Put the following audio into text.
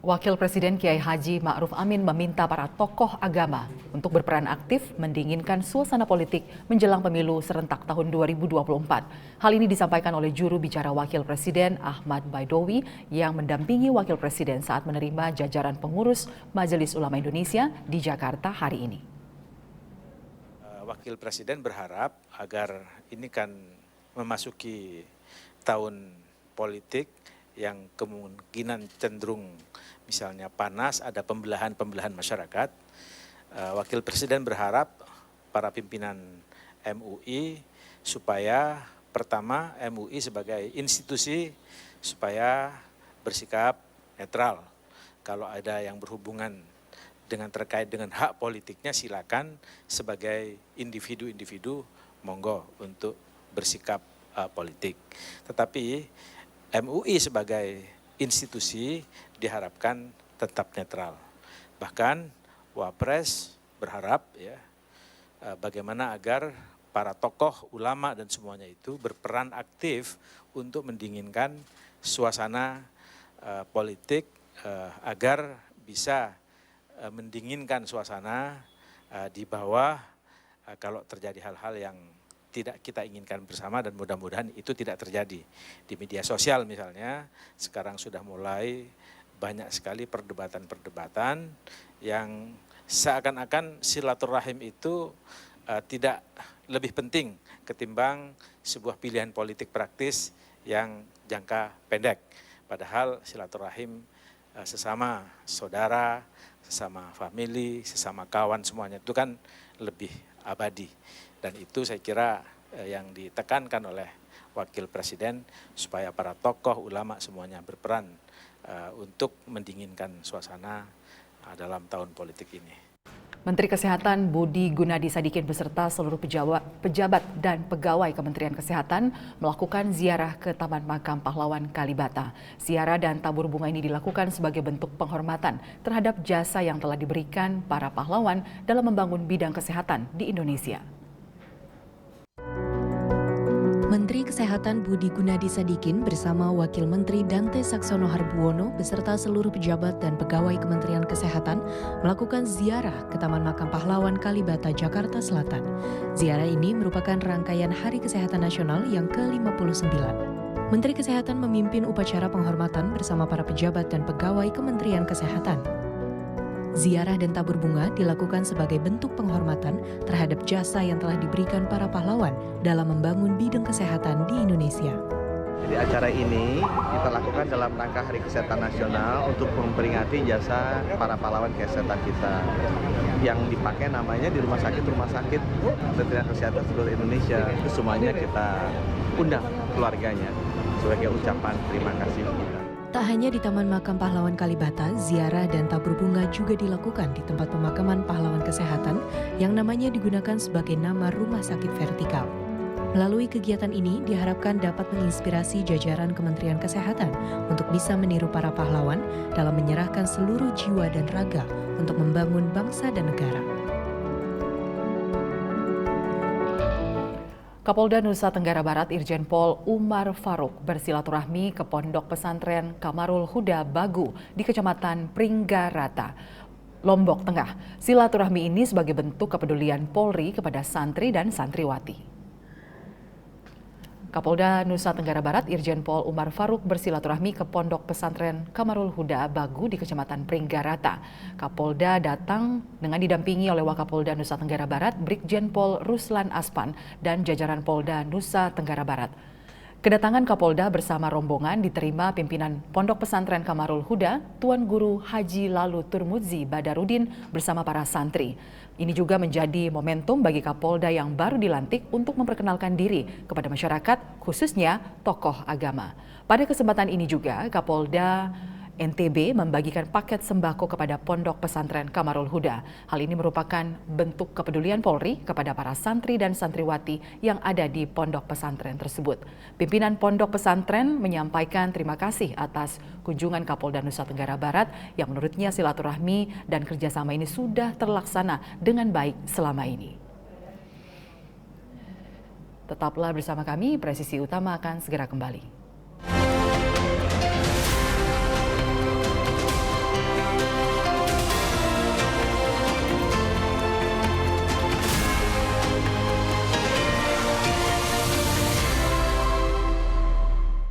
Wakil Presiden Kiai Haji Ma'ruf Amin meminta para tokoh agama untuk berperan aktif mendinginkan suasana politik menjelang pemilu serentak tahun 2024. Hal ini disampaikan oleh juru bicara Wakil Presiden Ahmad Baidowi yang mendampingi Wakil Presiden saat menerima jajaran pengurus Majelis Ulama Indonesia di Jakarta hari ini. Wakil Presiden berharap agar ini kan memasuki tahun politik yang kemungkinan cenderung misalnya panas, ada pembelahan masyarakat. Wakil Presiden berharap para pimpinan MUI supaya pertama MUI sebagai institusi supaya bersikap netral. Kalau ada yang berhubungan terkait dengan hak politiknya silakan sebagai individu-individu monggo untuk bersikap politik. Tetapi MUI sebagai institusi diharapkan tetap netral. Bahkan Wapres berharap bagaimana agar para tokoh ulama dan semuanya itu berperan aktif untuk mendinginkan suasana politik agar bisa mendinginkan suasana di bawah kalau terjadi hal-hal yang tidak kita inginkan bersama dan mudah-mudahan itu tidak terjadi. Di media sosial misalnya sekarang sudah mulai banyak sekali perdebatan-perdebatan yang seakan-akan silaturahim itu tidak lebih penting ketimbang sebuah pilihan politik praktis yang jangka pendek. Padahal silaturahim sesama saudara, sesama famili, sesama kawan semuanya itu kan lebih abadi. Dan itu saya kira yang ditekankan oleh Wakil Presiden supaya para tokoh ulama semuanya berperan untuk mendinginkan suasana dalam tahun politik ini. Menteri Kesehatan Budi Gunadi Sadikin beserta seluruh pejabat dan pegawai Kementerian Kesehatan melakukan ziarah ke Taman Makam Pahlawan Kalibata. Ziarah dan tabur bunga ini dilakukan sebagai bentuk penghormatan terhadap jasa yang telah diberikan para pahlawan dalam membangun bidang kesehatan di Indonesia. Menteri Kesehatan Budi Gunadi Sadikin bersama Wakil Menteri Dante Saxono Harbuono beserta seluruh pejabat dan pegawai Kementerian Kesehatan melakukan ziarah ke Taman Makam Pahlawan Kalibata, Jakarta Selatan. Ziarah ini merupakan rangkaian Hari Kesehatan Nasional yang ke-59. Menteri Kesehatan memimpin upacara penghormatan bersama para pejabat dan pegawai Kementerian Kesehatan. Ziarah dan tabur bunga dilakukan sebagai bentuk penghormatan terhadap jasa yang telah diberikan para pahlawan dalam membangun bidang kesehatan di Indonesia. Jadi acara ini kita lakukan dalam rangka Hari Kesehatan Nasional untuk memperingati jasa para pahlawan kesehatan kita. Yang dipakai namanya di rumah sakit Kementerian Kesehatan seluruh Indonesia. Itu semuanya kita undang keluarganya sebagai ucapan terima kasih kita. Tak hanya di Taman Makam Pahlawan Kalibata, ziarah dan tabur bunga juga dilakukan di tempat pemakaman pahlawan kesehatan yang namanya digunakan sebagai nama rumah sakit vertikal. Melalui kegiatan ini diharapkan dapat menginspirasi jajaran Kementerian Kesehatan untuk bisa meniru para pahlawan dalam menyerahkan seluruh jiwa dan raga untuk membangun bangsa dan negara. Kapolda Nusa Tenggara Barat Irjen Pol Umar Faruk bersilaturahmi ke Pondok Pesantren Kamarul Huda Bagu di Kecamatan Pringgarata, Lombok Tengah. Silaturahmi ini sebagai bentuk kepedulian Polri kepada santri dan santriwati. Kapolda Nusa Tenggara Barat Irjen Pol Umar Faruk bersilaturahmi ke Pondok Pesantren Kamarul Huda Bagu di Kecamatan Pringgarata. Kapolda datang dengan didampingi oleh Wakapolda Nusa Tenggara Barat Brigjen Pol Ruslan Aspan dan jajaran Polda Nusa Tenggara Barat. Kedatangan Kapolda bersama rombongan diterima pimpinan Pondok Pesantren Kamarul Huda, Tuan Guru Haji Lalu Turmudzi Badarudin bersama para santri. Ini juga menjadi momentum bagi Kapolda yang baru dilantik untuk memperkenalkan diri kepada masyarakat, khususnya tokoh agama. Pada kesempatan ini juga Kapolda NTB membagikan paket sembako kepada Pondok Pesantren Kamarul Huda. Hal ini merupakan bentuk kepedulian Polri kepada para santri dan santriwati yang ada di pondok pesantren tersebut. Pimpinan Pondok Pesantren menyampaikan terima kasih atas kunjungan Kapolda Nusa Tenggara Barat yang menurutnya silaturahmi dan kerjasama ini sudah terlaksana dengan baik selama ini. Tetaplah bersama kami, Presisi Utama akan segera kembali.